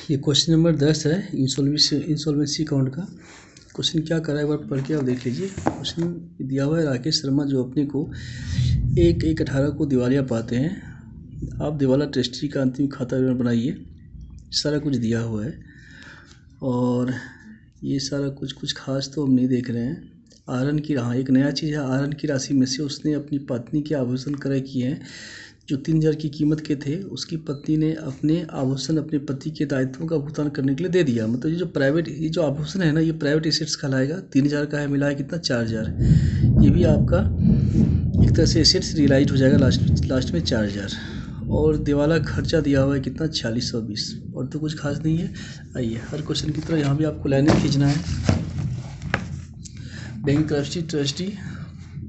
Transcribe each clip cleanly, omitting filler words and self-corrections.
ये question number 10 है insolvency account का। क्वेश्चन क्या कर रहा है एक बार पढ़ के आप देख लीजिए। क्वेश्चन दिया हुआ है, राकेश शर्मा जो अपने को 1/1/18 को दिवालिया पाते हैं, आप दिवाला ट्रस्टी का अंतिम खाता विवरण बनाइए। सारा कुछ दिया हुआ है और ये सारा कुछ खास तो हम नहीं देख रहे हैं। आहरण की एक नया चीज़ है, आहरण की राशि में से उसने अपनी पत्नी के आभूषण क्रय किए हैं जो 3000 की कीमत के थे। उसकी पत्नी ने अपने आभूषण अपने पति के दायित्वों का भुगतान करने के लिए दे दिया। मतलब ये जो आभूषण है ना, ये प्राइवेट एसेट्स कहलाएगा। 3000 का है, मिला है कितना 4000। ये भी आपका एक तरह से एसेट्स रियलाइज हो जाएगा लास्ट में 4000। और दिवाला खर्चा दिया हुआ है कितना 4620। और तो कुछ खास नहीं है। आइए हर क्वेश्चन की तरह यहाँ भी आपको लाइनें खींचना है। Bank trustee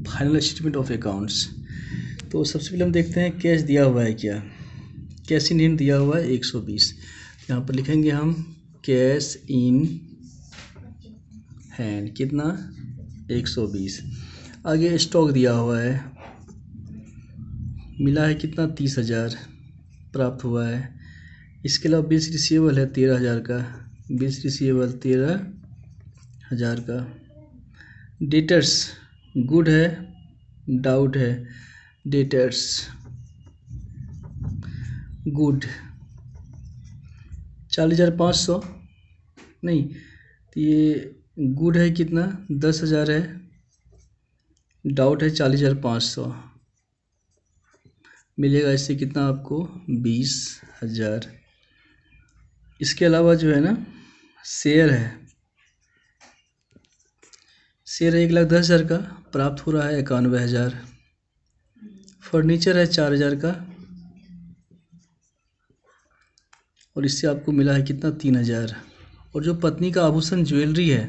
final statement of accounts. तो सबसे पहले हम देखते हैं कैश दिया हुआ है क्या। कैश इन हैंड दिया हुआ है 120। यहाँ पर लिखेंगे हम कैश इन हैंड कितना 120। आगे स्टॉक दिया हुआ है, मिला है कितना 30,000 प्राप्त हुआ है। इसके अलावा बिल्स रिसीवेबल है 13,000 का, बिल्स रिसीवेबल 13,000 का। डेटर्स गुड है डाउट है, डेटर्स गुड 40,500 नहीं, तो ये गुड है कितना 10,000 है, डाउट है 40,500। मिलेगा इससे कितना आपको 20,000। इसके अलावा जो है ना शेयर है, शेयर 1,10,000 का प्राप्त हो रहा है 91,000। फर्नीचर है 4,000 का और इससे आपको मिला है कितना 3,000। और जो पत्नी का आभूषण ज्वेलरी है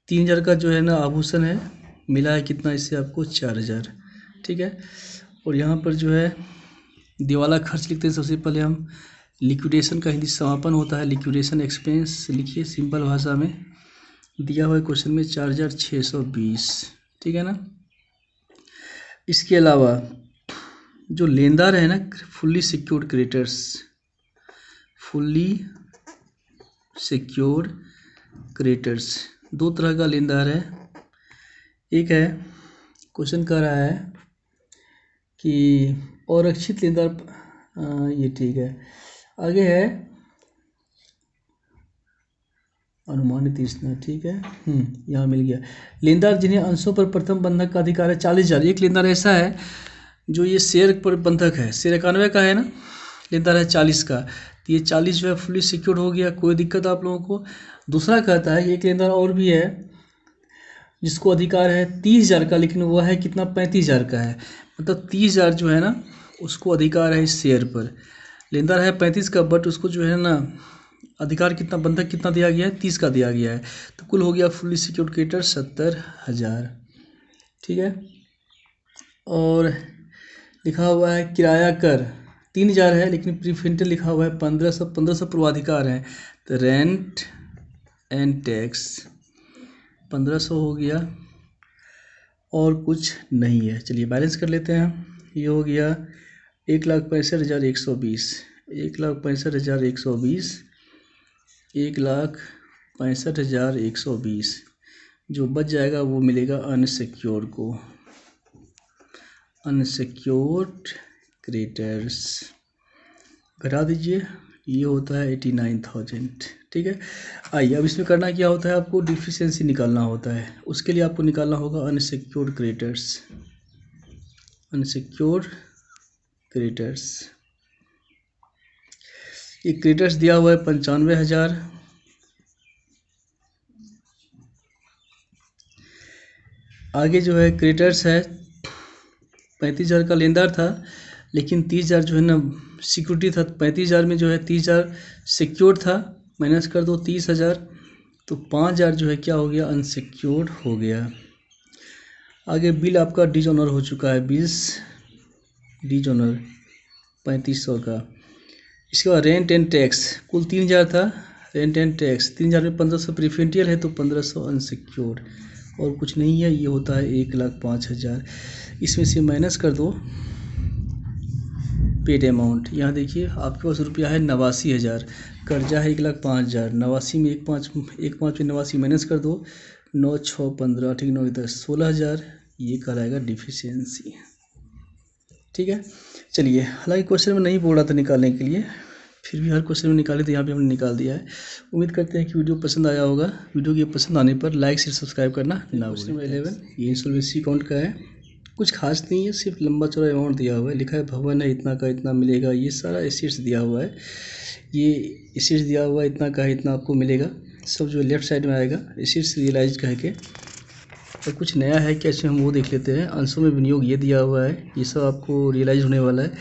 3,000 का जो है ना आभूषण है, मिला है कितना इससे आपको 4,000। ठीक है। और यहाँ पर जो है दिवाला खर्च लिखते हैं। सबसे पहले हम लिक्विडेशन का हिंदी समापन होता है, लिक्विडेशन एक्सपेंस लिखिए सिंपल भाषा में। दिया हुआ है क्वेश्चन में 4,620। ठीक है ना। इसके अलावा जो लेनदार है ना fully secured creditors, fully secured creditors, दो तरह का लेनदार है। एक है क्वेश्चन कह रहा है कि अरक्षित लेनदार, ये ठीक है। आगे है अनुमानित इतना, ठीक है। यहाँ मिल गया। लेनदार जिन्हें अंशों पर प्रथम बंधक का अधिकार है 40,000। एक लेनदार ऐसा है जो ये शेयर पर बंधक है, शेयर 91 का है ना, लेनदार है 40 का, तो ये 40 जो है फुली सिक्योर्ड हो गया, कोई दिक्कत आप लोगों को। दूसरा कहता है एक लेनदार और भी है जिसको अधिकार है 30,000 का, लेकिन वह है कितना 35,000 का है। मतलब 30,000 जो है ना उसको अधिकार है इस शेयर पर। लेनदार है 35 का, बट उसको जो है ना अधिकार कितना, बंधक कितना दिया गया है 30 का दिया गया है। तो कुल हो गया फुली सिक्योर्ड क्रेडिटर 70,000। ठीक है। और लिखा हुआ है किराया कर 3,000 है, लेकिन प्रीफेंटल लिखा हुआ है 1500 पूर्वाधिकार है। तो रेंट एंड टैक्स 1500 हो गया और कुछ नहीं है। चलिए बैलेंस कर लेते हैं। ये हो गया 1,65,120, 1,65,120, 1,65,120। जो बच जाएगा वो मिलेगा अनसिक्योर्ड को, अनसिक्योर्ड क्रेडिटर्स घटा दीजिए, ये होता है 89,000। ठीक है। आइए अब इसमें करना क्या होता है, आपको डिफिशिएंसी निकालना होता है। उसके लिए आपको निकालना होगा अनसिक्योर्ड क्रेडिटर्स, अनसिक्योर्ड क्रेडिटर्स। ये क्रेडिटर्स दिया हुआ है 95,000। आगे जो है क्रेडिटर्स है 35,000 का लेनदार था, लेकिन 30,000 जो है ना सिक्योरिटी था। 35,000 में जो है 30,000 सिक्योर्ड था, माइनस कर दो 30,000, तो 5,000 जो है क्या हो गया अनसिक्योर्ड हो गया। आगे बिल आपका डिजऑनर हो चुका है, बिल्स डिजऑनर 3500 का। इसके बाद रेंट एंड टैक्स कुल 3,000 था, रेंट एंड टैक्स 3,000 में 1500 प्रीफेंटियल है, तो 1500 अनसिक्योर्ड और कुछ नहीं है। ये होता है 1,05,000। इसमें से माइनस कर दो पेड अमाउंट, यहाँ देखिए आपके पास रुपया है 89,000, कर्जा है 1,05,000, 89 में 1,5 में 89 माइनस कर दो, 9 6 15, ठीक 9 10 16,000, ये कहलाएगा डिफिशियंसी। ठीक है, चलिए, हालांकि क्वेश्चन में नहीं बोल रहा था निकालने के लिए, फिर भी हर क्वेश्चन में निकाले तो यहाँ पे हमने निकाल दिया है। उम्मीद करते हैं कि वीडियो पसंद आया होगा। वीडियो के पसंद आने पर लाइक शेयर सब्सक्राइब करना ना भूलें। क्वेश्चन 11 ये इंसॉल्वेंसी अकाउंट का है, कुछ खास नहीं है, सिर्फ लंबा चौड़ा अमाउंट दिया हुआ है, लिखा है भवन है इतना का इतना मिलेगा, ये सारा एसेट्स दिया हुआ है, ये एसेट्स दिया हुआ है इतना का है इतना आपको मिलेगा, सब जो लेफ्ट साइड में आएगा एसेट्स रियलाइज कह के। और कुछ नया है क्या इसमें हम वो देख लेते हैं। अंशों में विनियोग ये दिया हुआ है, ये सब आपको रियलाइज होने वाला है।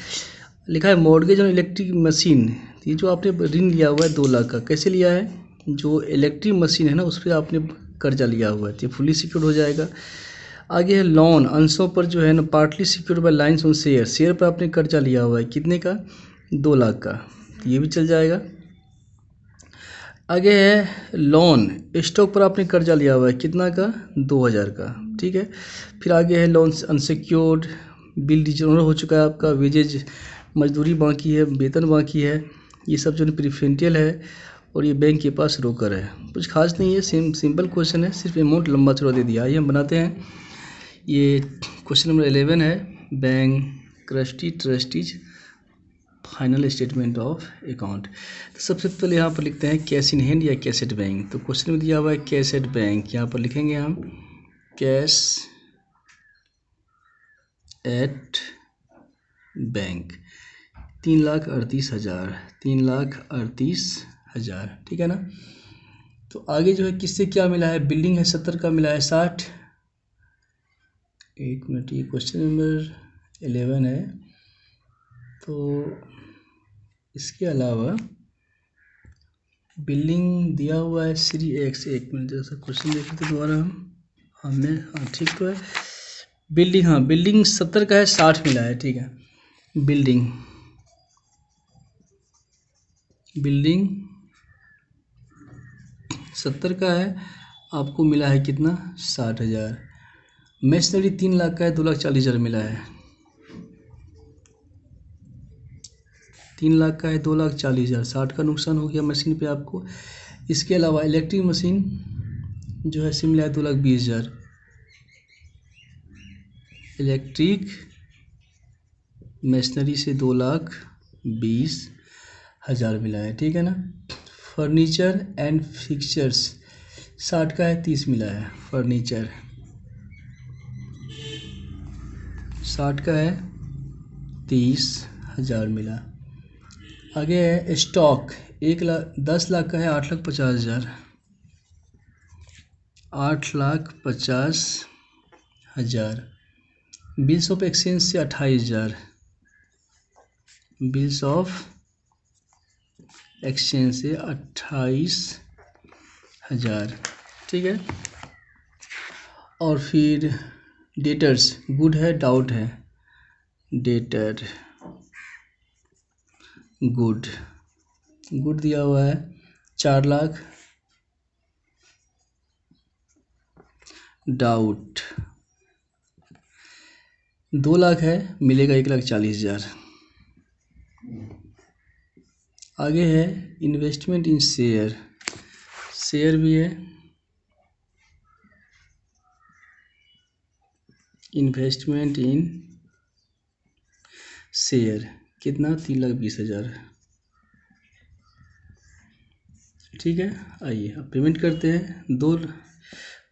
लिखा है मॉर्गेज और इलेक्ट्रिक मशीन, ये जो आपने ऋण लिया हुआ है 2 लाख का, कैसे लिया है, जो इलेक्ट्रिक मशीन है ना उस पर आपने कर्जा लिया हुआ है, तो फुली सिक्योर्ड हो जाएगा। आगे है लोन, अंशों पर जो है ना partly secured by lines on share, share पर आपने कर्जा लिया हुआ है कितने का, 2 लाख का, तो ये भी चल जाएगा। आगे है लोन, स्टॉक पर आपने कर्जा लिया हुआ है कितना का, 2,000 का, ठीक है। फिर आगे है लोन अनसिक्योर्ड, बिल डिजोनर हो चुका है आपका, वेजेज मजदूरी बाकी है, वेतन बाकी है, ये सब जो प्रीफरेंशियल है, और ये बैंक के पास रोकर है। कुछ खास नहीं है, सिंपल क्वेश्चन है, सिर्फ अमाउंट लंबा चौड़ा दे दिया। आइए हम बनाते हैं। ये क्वेश्चन नंबर 11 है, bank trustees final statement of account. तो सबसे पहले यहाँ पर लिखते हैं कैश इन हैंड या कैश एट बैंक। तो क्वेश्चन में दिया हुआ है कैश एट बैंक, यहाँ पर लिखेंगे हम कैश एट बैंक 3,38,000, 3,38,000, ठीक है ना। तो आगे जो है किससे क्या मिला है, बिल्डिंग है 70 का, मिला है 60। एक मिनट, ये क्वेश्चन नंबर 11 है, तो इसके अलावा बिल्डिंग दिया हुआ है श्री एक्स। एक मिनट जैसा क्वेश्चन देख लेते दोबारा हाँ ठीक तो है। बिल्डिंग, हाँ बिल्डिंग 70 का है, 60 मिला है, ठीक है। बिल्डिंग 70 का है, आपको मिला है कितना, 60,000। मशीनरी 3 लाख का है, 2,40,000 मिला है। 3 लाख का है, 2,40,000, 60 का नुकसान हो गया मशीन पे आपको। इसके अलावा इलेक्ट्रिक मशीन जो है सिम मिला है 2,20,000, इलेक्ट्रिक मशीनरी से 2,20,000 मिला है, ठीक है ना। फर्नीचर एंड फिक्चर्स 60 का है, 30 मिला है। फर्नीचर 60 का है, 30,000 मिला। आगे है स्टॉक 10 लाख का है, 8,50,000, 8,50,000। बिल्स ऑफ एक्सचेंज से 28,000, बिल्स ऑफ एक्सचेंज से 28,000, ठीक है। और फिर डेटर्स, गुड है डाउट है, डेटर गुड दिया हुआ है 4 लाख, डाउट 2 लाख है, मिलेगा 1,40,000। आगे है इन्वेस्टमेंट इन शेयर भी है, इन्वेस्टमेंट इन शेयर कितना, 3,20,000, ठीक है। आइए अब पेमेंट करते हैं।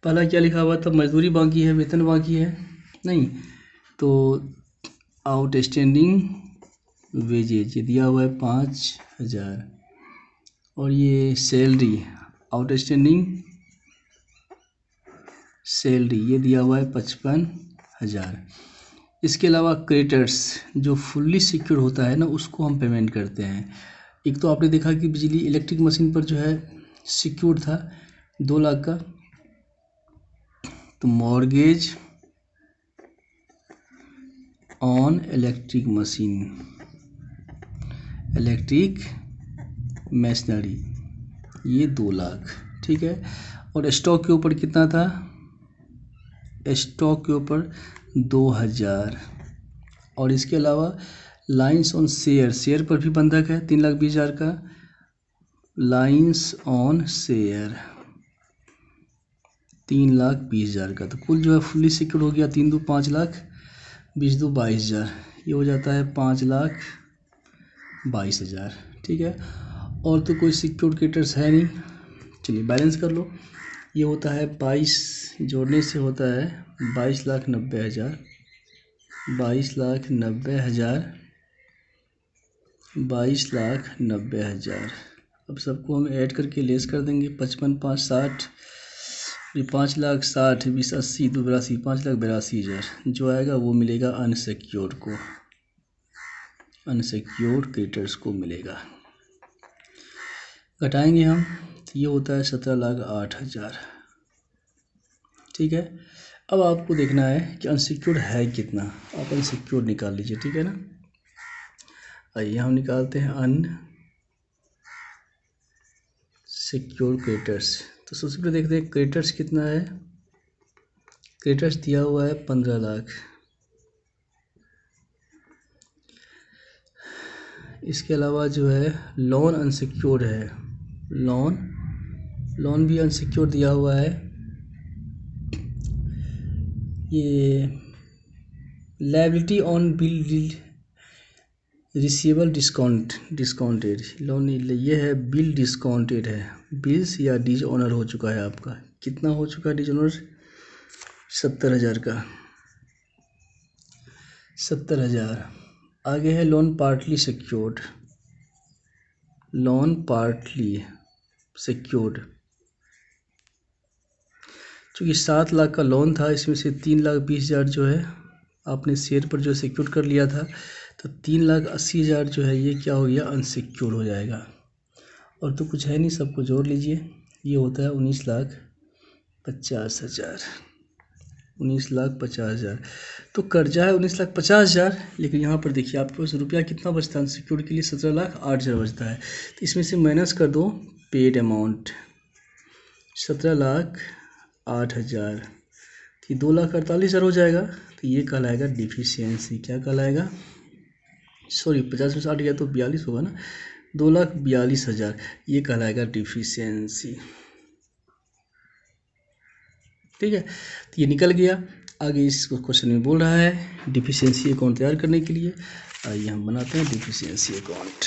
पहला क्या लिखा हुआ था, मजदूरी बाकी है, वेतन बाकी है नहीं, तो आउटस्टैंडिंग वेजेज ये दिया हुआ है 5,000, और ये सैलरी आउटस्टैंडिंग सैलरी ये दिया हुआ है 55,000। इसके अलावा क्रेडिटर्स जो फुल्ली सिक्योर होता है ना उसको हम पेमेंट करते हैं। एक तो आपने देखा कि बिजली इलेक्ट्रिक मशीन पर जो है सिक्योर था 2 लाख का, तो मॉर्गेज ऑन इलेक्ट्रिक मशीनरी ये 2 लाख, ठीक है। और स्टॉक के ऊपर कितना था, स्टॉक के ऊपर 2,000, और इसके अलावा लाइन्स ऑन शेयर, शेयर पर भी बंधक है 3,20,000 का। लाइन्स ऑन शेयर 3,20,000 का, तो कुल जो है फुल्ली सिक्योर्ड हो गया 3 दो 5 लाख, 20 दो 22,000, ये हो जाता है 5,22,000। ठीक है, और तो कोई सिक्योर्ड क्रेडिटर्स है नहीं। चलिए बैलेंस कर लो। ये होता है 22 जोड़ने से होता है 22,90,000, 22,90,000, 22,90,000। अब सबको हम ऐड करके लेस कर देंगे। 55 5 60, 5,60,000, 20 80 2 82, 5,82,000 जो आएगा वो मिलेगा अनसिक्योर्ड को, अनसिक्योर्ड क्रेडिटर्स को मिलेगा। घटाएंगे हम तो ये होता है 17,08,000। ठीक है, अब आपको देखना है कि अनसिक्योर्ड है कितना, आप अनसिक्योर्ड निकाल लीजिए। ठीक है ना, आइए हम निकालते हैं अनसिक्योर्ड क्रेडिटर्स। तो सबसे पहले देखते हैं क्रेडिटर्स कितना है। क्रेडिटर्स दिया हुआ है 15 लाख। इसके अलावा जो है लोन अनसिक्योर्ड है, लोन भी अनसिक्योर्ड दिया हुआ है। ये liability on bill receivable discounted loan, ये है बिल डिस्काउंटेड है, बिल्स या डीज ऑनर हो चुका है आपका। कितना हो चुका है डीज ऑनर? 70,000 का, 70,000। आगे है loan partly secured, loan partly secured, चूँकि 7 लाख का लोन था, इसमें से 3,20,000 जो है आपने शेयर पर जो सिक्योर कर लिया था, तो 3,80,000 जो है ये क्या हो गया, अनसिक्योर हो जाएगा। और तो कुछ है नहीं, सबको जोड़ लीजिए, ये होता है 19,50,000, 19,50,000। तो कर्जा है 19,50,000, लेकिन यहाँ पर देखिए आपके पास रुपया कितना बचता है अनसिक्योर्ड के लिए, 17,08,000 बचता है। तो इसमें से माइनस कर दो पेड अमाउंट 17,08,000, तो 2,48,000 हो जाएगा। तो ये कहलाएगा डिफिशियंसी। क्या कहलाएगा? सॉरी 50 में 60 गया तो 42 होगा ना, 2,42,000, ये कहलाएगा डिफिशियंसी। ठीक है, तो ये निकल गया। आगे इस क्वेश्चन में बोल रहा है डिफिशियंसी अकाउंट तैयार करने के लिए। आइए हम बनाते हैं डिफिशियंसी अकाउंट।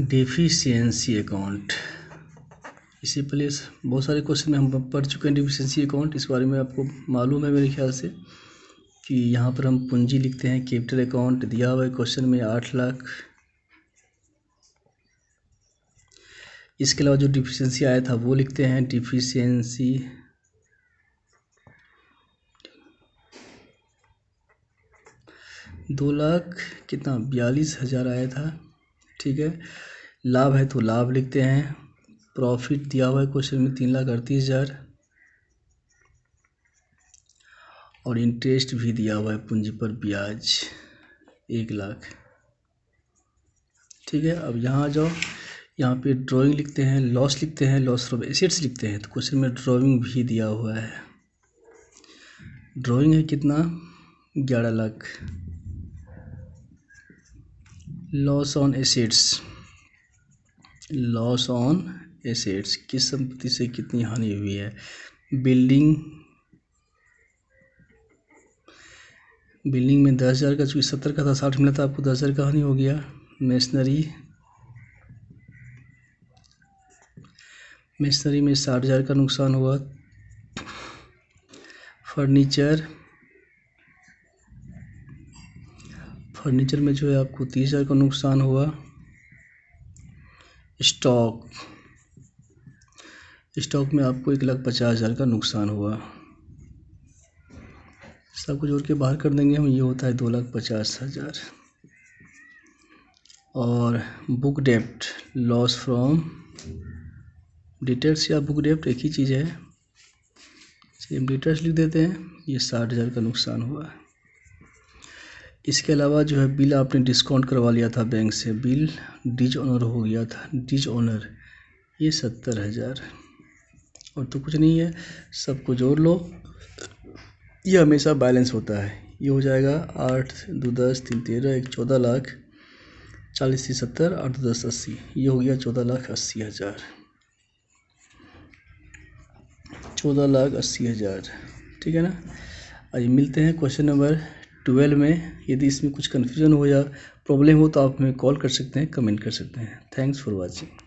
डिफिशियंसी अकाउंट, इससे पहले बहुत सारे क्वेश्चन में हम पढ़ चुके हैं डिफिशियंसी अकाउंट। इस बारे में आपको मालूम है मेरे ख्याल से कि यहाँ पर हम पूंजी लिखते हैं, कैपिटल अकाउंट दिया हुआ है क्वेश्चन में 8 लाख। इसके अलावा जो डिफिशियंसी आया था वो लिखते हैं डिफिशियंसी दो लाख कितना 42,000 आया था। ठीक है, लाभ है तो लाभ लिखते हैं। प्रॉफिट दिया हुआ है क्वेश्चन में 3,38,000, और इंटरेस्ट भी दिया हुआ है पूंजी पर ब्याज 1 लाख। ठीक है, अब यहाँ आ जाओ, यहाँ पे ड्राइंग लिखते हैं, लॉस लिखते हैं, लॉस फ्रॉम एसेट्स लिखते हैं। तो क्वेश्चन में ड्राइंग भी दिया हुआ है। ड्राइंग है कितना 11 lakh. Loss on assets, loss on assets, किस संपत्ति से कितनी हानि हुई है। बिल्डिंग में 10,000 का, चूँकि 70 का था 60 मिला था आपको, 10,000 का हानि हो गया। मशीनरी में 60,000 का नुकसान हुआ। फर्नीचर में जो है आपको 30,000 का नुकसान हुआ। स्टॉक में आपको 1,50,000 का नुकसान हुआ। सबको जोड़ के बाहर कर देंगे हम, ये होता है 2,50,000। और बुक डेप्ट, लॉस फ्रॉम डिटेल्स या बुक डेप्ट एक ही चीज़ है, चलिए हम डिटेल्स लिख देते हैं। ये 60,000 का नुकसान हुआ। इसके अलावा जो है बिल आपने डिस्काउंट करवा लिया था बैंक से, बिल डिज ऑनर हो गया था, डिज ऑनर, ये 70,000 और तो कुछ नहीं है, सबको जोड़ लो। ये हमेशा बैलेंस होता है। ये हो जाएगा 8 2 10 3 13 1 14 लाख, 40 3 70 8 2 10 80, ये हो गया 14,80,000, 14,80,000। ठीक है ना। आइए मिलते हैं क्वेश्चन नंबर 12 में। यदि इसमें कुछ कन्फ्यूजन हो या प्रॉब्लम हो तो आप हमें कॉल कर सकते हैं, कमेंट कर सकते हैं। Thanks for watching.